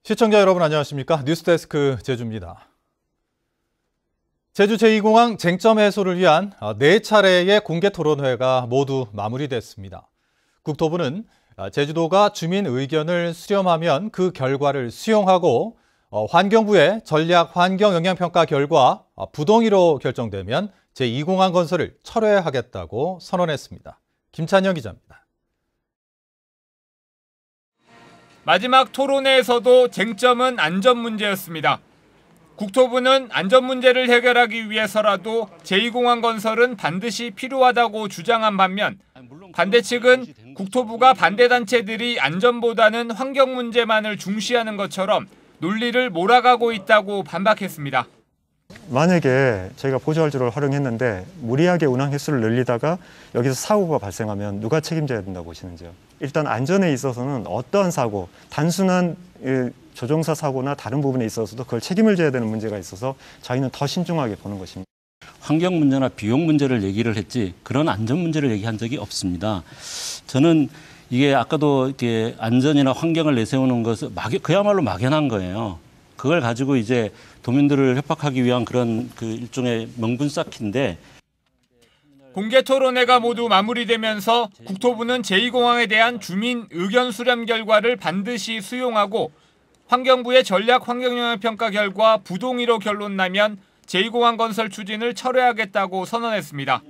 시청자 여러분 안녕하십니까? 뉴스데스크 제주입니다. 제주 제2공항 쟁점 해소를 위한 4차례의 공개 토론회가 모두 마무리됐습니다. 국토부는 제주도가 주민 의견을 수렴하면 그 결과를 수용하고 환경부의 전략 환경 영향평가 결과 부동의로 결정되면 제2공항 건설을 철회하겠다고 선언했습니다. 김찬영 기자입니다. 마지막 토론회에서도 쟁점은 안전 문제였습니다. 국토부는 안전 문제를 해결하기 위해서라도 제2공항 건설은 반드시 필요하다고 주장한 반면 반대 측은 국토부가 반대 단체들이 안전보다는 환경 문제만을 중시하는 것처럼 논리를 몰아가고 있다고 반박했습니다. 만약에 저희가 보조활주로를 활용했는데 무리하게 운항 횟수를 늘리다가 여기서 사고가 발생하면 누가 책임져야 된다고 보시는지요? 일단 안전에 있어서는 어떠한 사고, 단순한 조종사 사고나 다른 부분에 있어서도 그걸 책임을 져야 되는 문제가 있어서 저희는 더 신중하게 보는 것입니다. 환경 문제나 비용 문제를 얘기를 했지 그런 안전 문제를 얘기한 적이 없습니다. 저는 이게 아까도 이렇게 안전이나 환경을 내세우는 것은 그야말로 막연한 거예요. 그걸 가지고 이제 도민들을 협박하기 위한 그런 일종의 명분 쌓기인데. 공개 토론회가 모두 마무리되면서 국토부는 제2공항에 대한 주민 의견 수렴 결과를 반드시 수용하고 환경부의 전략 환경영향평가 결과 부동의로 결론 나면 제2공항 건설 추진을 철회하겠다고 선언했습니다.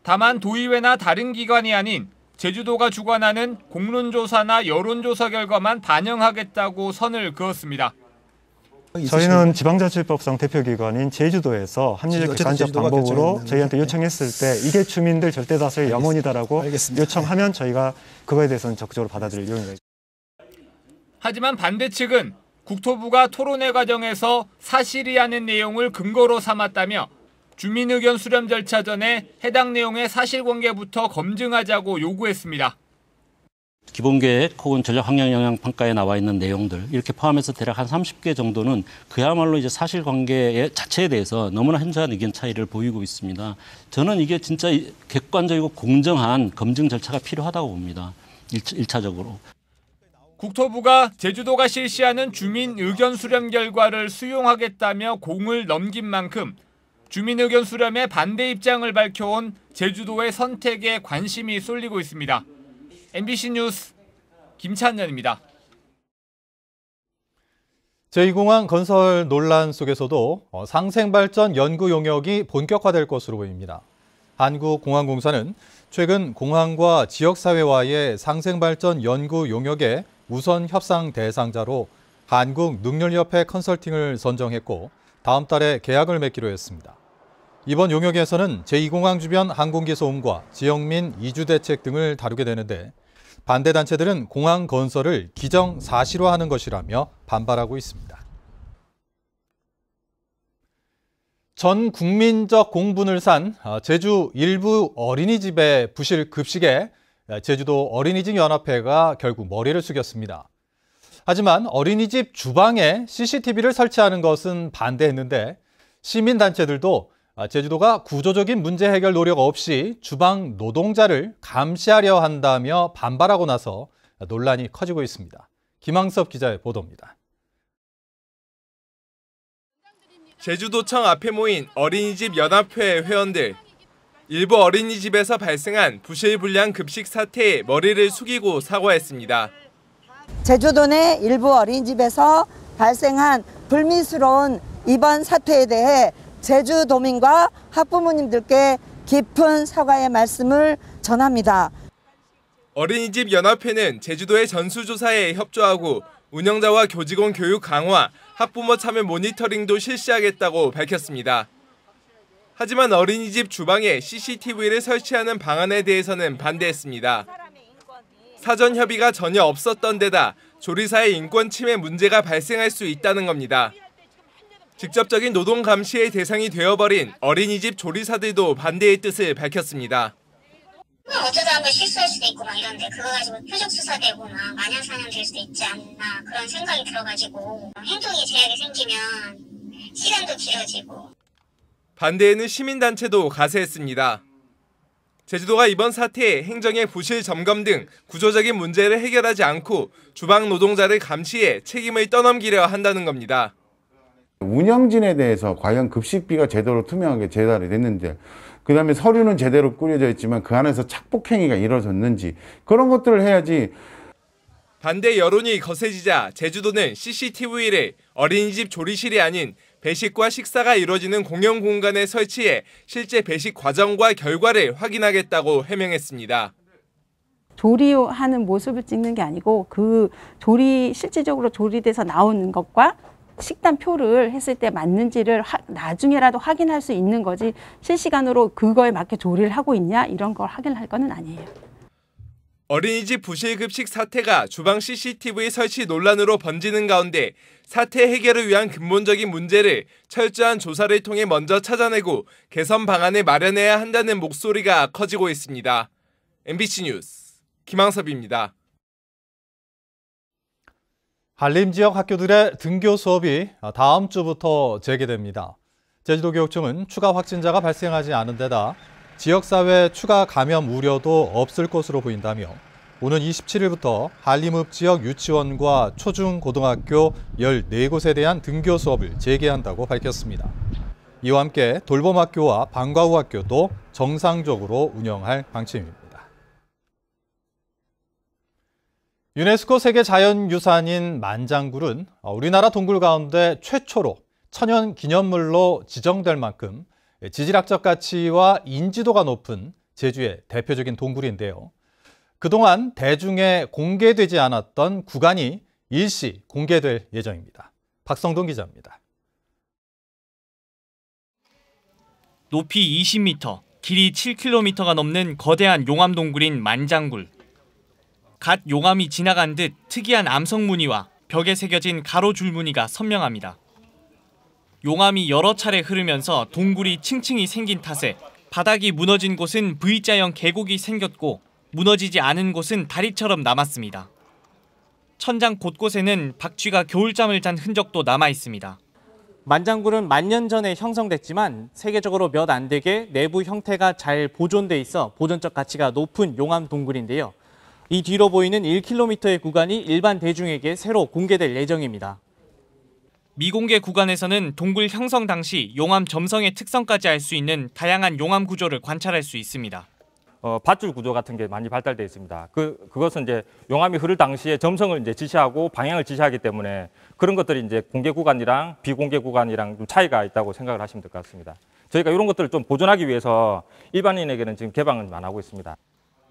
다만 도의회나 다른 기관이 아닌 제주도가 주관하는 공론조사나 여론조사 결과만 반영하겠다고 선을 그었습니다. 저희는 지방자치법상 대표기관인 제주도에서 합리적 객관적 방법으로 저희한테 요청했을 때 이게 주민들 절대다수의 염원이다라고 요청하면 저희가 그거에 대해서는 적극적으로 받아들일 용의가 있습니다. 하지만 반대 측은 국토부가 토론회 과정에서 사실이 아닌 내용을 근거로 삼았다며 주민 의견 수렴 절차 전에 해당 내용의 사실관계부터 검증하자고 요구했습니다. 기본계획 혹은 전략 환경 영향 평가에 나와 있는 내용들 이렇게 포함해서 대략 한 30개 정도는 그야말로 이제 사실관계 자체에 대해서 너무나 현저한 의견 차이를 보이고 있습니다. 저는 이게 진짜 객관적이고 공정한 검증 절차가 필요하다고 봅니다. 1차적으로. 국토부가 제주도가 실시하는 주민 의견 수렴 결과를 수용하겠다며 공을 넘긴 만큼 주민 의견 수렴에 반대 입장을 밝혀온 제주도의 선택에 관심이 쏠리고 있습니다. MBC 뉴스 김찬현입니다. 제2공항 건설 논란 속에서도 상생발전 연구 용역이 본격화될 것으로 보입니다. 한국공항공사는 최근 공항과 지역사회와의 상생발전 연구 용역의 우선 협상 대상자로 한국능률협회 컨설팅을 선정했고 다음 달에 계약을 맺기로 했습니다. 이번 용역에서는 제2공항 주변 항공기 소음과 지역민 이주 대책 등을 다루게 되는데 반대 단체들은 공항 건설을 기정사실화하는 것이라며 반발하고 있습니다. 전 국민적 공분을 산 제주 일부 어린이집의 부실 급식에 제주도 어린이집 연합회가 결국 머리를 숙였습니다. 하지만 어린이집 주방에 CCTV를 설치하는 것은 반대했는데 시민단체들도 제주도가 구조적인 문제 해결 노력 없이 주방 노동자를 감시하려 한다며 반발하고 나서 논란이 커지고 있습니다. 김항섭 기자의 보도입니다. 제주도청 앞에 모인 어린이집 연합회 회원들. 일부 어린이집에서 발생한 부실불량 급식 사태에 머리를 숙이고 사과했습니다. 제주도 내 일부 어린이집에서 발생한 불미스러운 이번 사태에 대해 제주도민과 학부모님들께 깊은 사과의 말씀을 전합니다. 어린이집 연합회는 제주도의 전수조사에 협조하고 운영자와 교직원 교육 강화, 학부모 참여 모니터링도 실시하겠다고 밝혔습니다. 하지만 어린이집 주방에 CCTV를 설치하는 방안에 대해서는 반대했습니다. 사전 협의가 전혀 없었던 데다 조리사의 인권 침해 문제가 발생할 수 있다는 겁니다. 직접적인 노동 감시의 대상이 되어버린 어린이집 조리사들도 반대의 뜻을 밝혔습니다. 어쩌다 한번 실수할 수도 있고 막 이런데 그거 가지고 표적 수사되고 막 마녀사냥 될 수도 있지 않나 그런 생각이 들어가지고 행동에 제약이 생기면 시간도 길어지고. 반대에는 시민단체도 가세했습니다. 제주도가 이번 사태에 행정의 부실 점검 등 구조적인 문제를 해결하지 않고 주방 노동자를 감시해 책임을 떠넘기려 한다는 겁니다. 운영진에 대해서 과연 급식비가 제대로 투명하게 제달이 됐는지, 그다음에 서류는 제대로 꾸려져 있지만 그 안에서 착복행위가 이루어졌는지, 그런 것들을 해야지. 반대 여론이 거세지자 제주도는 CCTV를 어린이집 조리실이 아닌 배식과 식사가 이루어지는 공용 공간에 설치해 실제 배식 과정과 결과를 확인하겠다고 해명했습니다. 조리하는 모습을 찍는 게 아니고 그 실질적으로 조리돼서 나오는 것과 식단표를 했을 때 맞는지를 나중에라도 확인할 수 있는 거지, 실시간으로 그거에 맞게 조리를 하고 있냐 이런 걸 확인할 거는 아니에요. 어린이집 부실급식 사태가 주방 CCTV 설치 논란으로 번지는 가운데 사태 해결을 위한 근본적인 문제를 철저한 조사를 통해 먼저 찾아내고 개선 방안을 마련해야 한다는 목소리가 커지고 있습니다. MBC 뉴스 김항섭입니다. 한림 지역 학교들의 등교 수업이 다음 주부터 재개됩니다. 제주도교육청은 추가 확진자가 발생하지 않은 데다 지역사회 추가 감염 우려도 없을 것으로 보인다며 오는 27일부터 한림읍 지역 유치원과 초중고등학교 14곳에 대한 등교 수업을 재개한다고 밝혔습니다. 이와 함께 돌봄학교와 방과후 학교도 정상적으로 운영할 방침입니다. 유네스코 세계자연유산인 만장굴은 우리나라 동굴 가운데 최초로 천연기념물로 지정될 만큼 지질학적 가치와 인지도가 높은 제주의 대표적인 동굴인데요. 그동안 대중에 공개되지 않았던 구간이 일시 공개될 예정입니다. 박성동 기자입니다. 높이 20m, 길이 7km가 넘는 거대한 용암 동굴인 만장굴. 갓 용암이 지나간 듯 특이한 암석 무늬와 벽에 새겨진 가로 줄 무늬가 선명합니다. 용암이 여러 차례 흐르면서 동굴이 층층이 생긴 탓에 바닥이 무너진 곳은 V자형 계곡이 생겼고 무너지지 않은 곳은 다리처럼 남았습니다. 천장 곳곳에는 박쥐가 겨울잠을 잔 흔적도 남아 있습니다. 만장굴은 만년 전에 형성됐지만 세계적으로 몇 안 되게 내부 형태가 잘 보존돼 있어 보존적 가치가 높은 용암 동굴인데요. 이 뒤로 보이는 1km의 구간이 일반 대중에게 새로 공개될 예정입니다. 미공개 구간에서는 동굴 형성 당시 용암 점성의 특성까지 알 수 있는 다양한 용암 구조를 관찰할 수 있습니다. 밧줄 구조 같은 게 많이 발달되어 있습니다. 그것은 이제 용암이 흐를 당시에 점성을 이제 지시하고 방향을 지시하기 때문에 그런 것들이 이제 공개 구간이랑 비공개 구간이랑 좀 차이가 있다고 생각을 하시면 될 것 같습니다. 저희가 이런 것들을 좀 보존하기 위해서 일반인에게는 지금 개방을 안 하고 있습니다.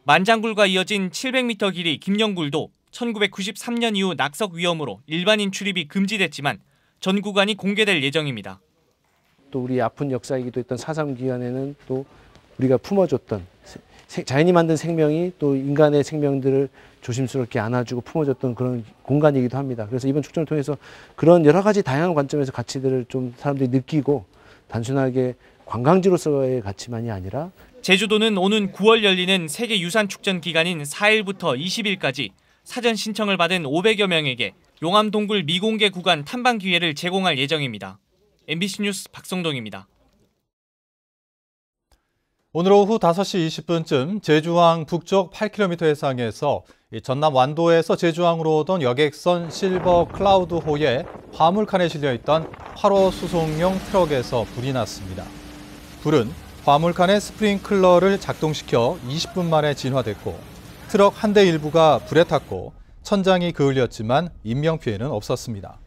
만장굴과 이어진 700m 길이 김영굴도 1993년 이후 낙석 위험으로 일반인 출입이 금지됐지만 전 구간이 공개될 예정입니다. 또 우리 아픈 역사이기도 했던 4.3 기간에는 또 우리가 품어줬던 자연이 만든 생명이 또 인간의 생명들을 조심스럽게 안아주고 품어줬던 그런 공간이기도 합니다. 그래서 이번 축전을 통해서 그런 여러 가지 다양한 관점에서 가치들을 좀 사람들이 느끼고 단순하게 관광지로서의 가치만이 아니라 제주도는 오는 9월 열리는 세계유산축전 기간인 4일부터 20일까지 사전 신청을 받은 500여 명에게 용암동굴 미공개 구간 탐방 기회를 제공할 예정입니다. MBC 뉴스 박성동입니다. 오늘 오후 5시 20분쯤 제주항 북쪽 8km 해상에서 전남 완도에서 제주항으로 오던 여객선 실버 클라우드호에 화물칸에 실려있던 8호 수송용 트럭에서 불이 났습니다. 불은 화물칸의 스프링클러를 작동시켜 20분 만에 진화됐고 트럭 한 대 일부가 불에 탔고 천장이 그을렸지만 인명피해는 없었습니다.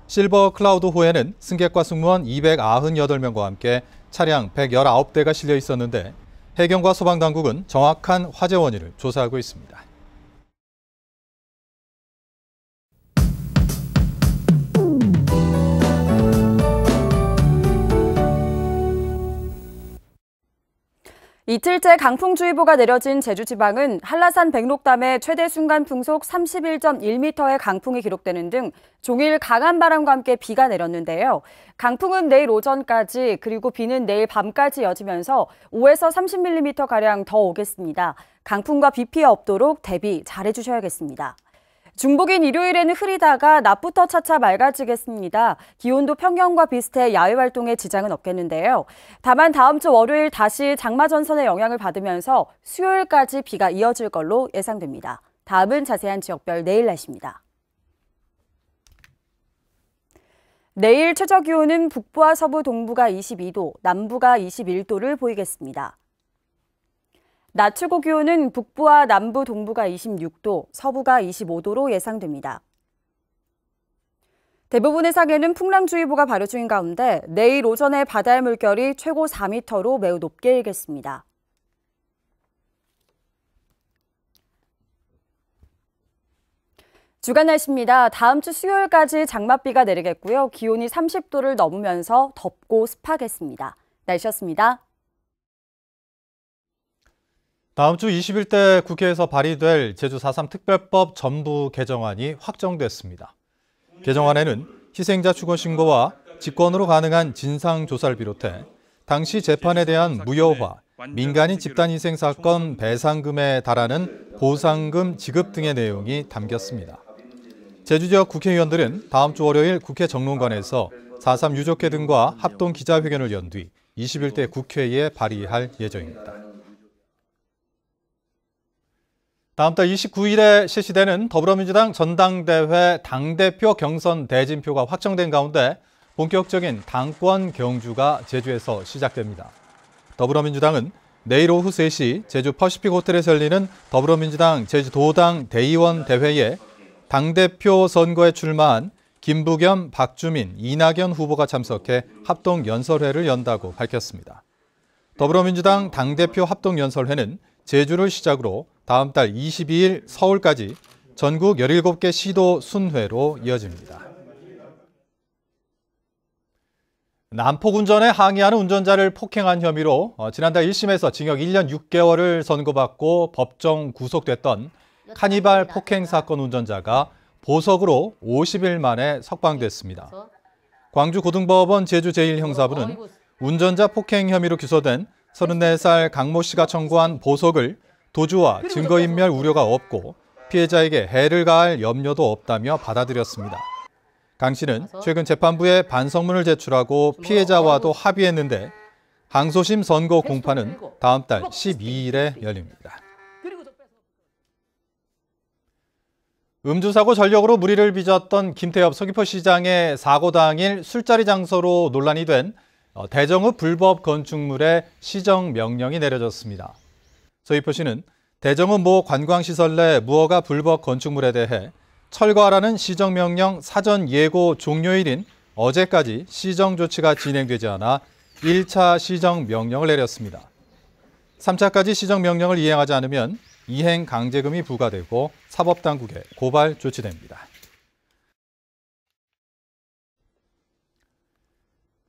실버 클라우드호에는 승객과 승무원 298명과 함께 차량 119대가 실려 있었는데 해경과 소방당국은 정확한 화재 원인을 조사하고 있습니다. 이틀째 강풍주의보가 내려진 제주지방은 한라산 백록담에 최대 순간 풍속 31.1m의 강풍이 기록되는 등 종일 강한 바람과 함께 비가 내렸는데요. 강풍은 내일 오전까지 그리고 비는 내일 밤까지 이어지면서 5에서 30mm가량 더 오겠습니다. 강풍과 비 피해 없도록 대비 잘해주셔야겠습니다. 중복인 일요일에는 흐리다가 낮부터 차차 맑아지겠습니다. 기온도 평년과 비슷해 야외 활동에 지장은 없겠는데요. 다만 다음 주 월요일 다시 장마 전선의 영향을 받으면서 수요일까지 비가 이어질 걸로 예상됩니다. 다음은 자세한 지역별 내일 날씨입니다. 내일 최저 기온은 북부와 서부 동부가 22도, 남부가 21도를 보이겠습니다. 낮 최고 기온은 북부와 남부 동부가 26도, 서부가 25도로 예상됩니다. 대부분의 상해는 풍랑주의보가 발효 중인 가운데 내일 오전에 바다의 물결이 최고 4m로 매우 높게 일겠습니다. 주간 날씨입니다. 다음 주 수요일까지 장맛비가 내리겠고요. 기온이 30도를 넘으면서 덥고 습하겠습니다. 날씨였습니다. 다음 주 20일대 국회에서 발의될 제주 4.3 특별법 전부 개정안이 확정됐습니다. 개정안에는 희생자 추가 신고와 직권으로 가능한 진상조사를 비롯해 당시 재판에 대한 무효화, 민간인 집단희생 사건 배상금에 달하는 보상금 지급 등의 내용이 담겼습니다. 제주 지역 국회의원들은 다음 주 월요일 국회 정론관에서 4.3 유족회 등과 합동 기자회견을 연 뒤 21대 국회에 발의할 예정입니다. 다음 달 29일에 실시되는 더불어민주당 전당대회 당대표 경선 대진표가 확정된 가운데 본격적인 당권 경주가 제주에서 시작됩니다. 더불어민주당은 내일 오후 3시 제주 퍼시픽 호텔에서 열리는 더불어민주당 제주도당 대의원 대회에 당대표 선거에 출마한 김부겸, 박주민, 이낙연 후보가 참석해 합동연설회를 연다고 밝혔습니다. 더불어민주당 당대표 합동연설회는 제주를 시작으로 다음 달 22일 서울까지 전국 17개 시도 순회로 이어집니다. 난폭 운전에 항의하는 운전자를 폭행한 혐의로 지난달 1심에서 징역 1년 6개월을 선고받고 법정 구속됐던 카니발 폭행 사건 운전자가 보석으로 50일 만에 석방됐습니다. 광주고등법원 제주 제1형사부는 운전자 폭행 혐의로 기소된 34살 강모 씨가 청구한 보석을 도주와 증거인멸 우려가 없고 피해자에게 해를 가할 염려도 없다며 받아들였습니다. 강 씨는 최근 재판부에 반성문을 제출하고 피해자와도 합의했는데 항소심 선고 공판은 다음 달 12일에 열립니다. 음주사고 전력으로 무리를 빚었던 김태엽 서귀포시장의 사고 당일 술자리 장소로 논란이 된 대정읍 불법 건축물의 시정 명령이 내려졌습니다. 서귀포시는 대정읍 모 관광시설 내 무허가 불법 건축물에 대해 철거하라는 시정명령 사전 예고 종료일인 어제까지 시정 조치가 진행되지 않아 1차 시정명령을 내렸습니다. 3차까지 시정명령을 이행하지 않으면 이행 강제금이 부과되고 사법당국에 고발 조치됩니다.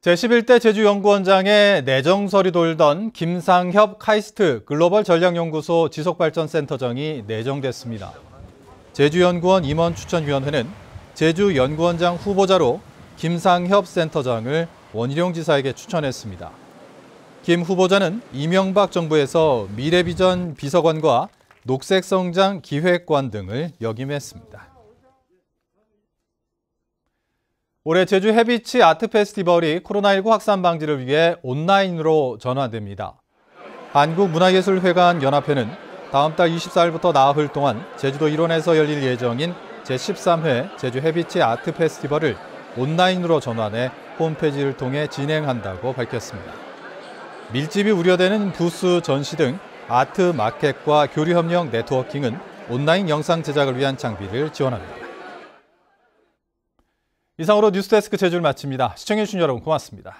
제11대 제주연구원장의 내정설이 돌던 김상협 카이스트 글로벌 전략연구소 지속발전센터장이 내정됐습니다. 제주연구원 임원추천위원회는 제주연구원장 후보자로 김상협 센터장을 원희룡 지사에게 추천했습니다. 김 후보자는 이명박 정부에서 미래비전 비서관과 녹색성장 기획관 등을 역임했습니다. 올해 제주 해비치 아트 페스티벌이 코로나19 확산 방지를 위해 온라인으로 전환됩니다. 한국문화예술회관 연합회는 다음 달 24일부터 나흘 동안 제주도 일원에서 열릴 예정인 제13회 제주 해비치 아트 페스티벌을 온라인으로 전환해 홈페이지를 통해 진행한다고 밝혔습니다. 밀집이 우려되는 부스 전시 등 아트 마켓과 교류 협력 네트워킹은 온라인 영상 제작을 위한 장비를 지원합니다. 이상으로 뉴스데스크 제주를 마칩니다. 시청해주신 여러분 고맙습니다.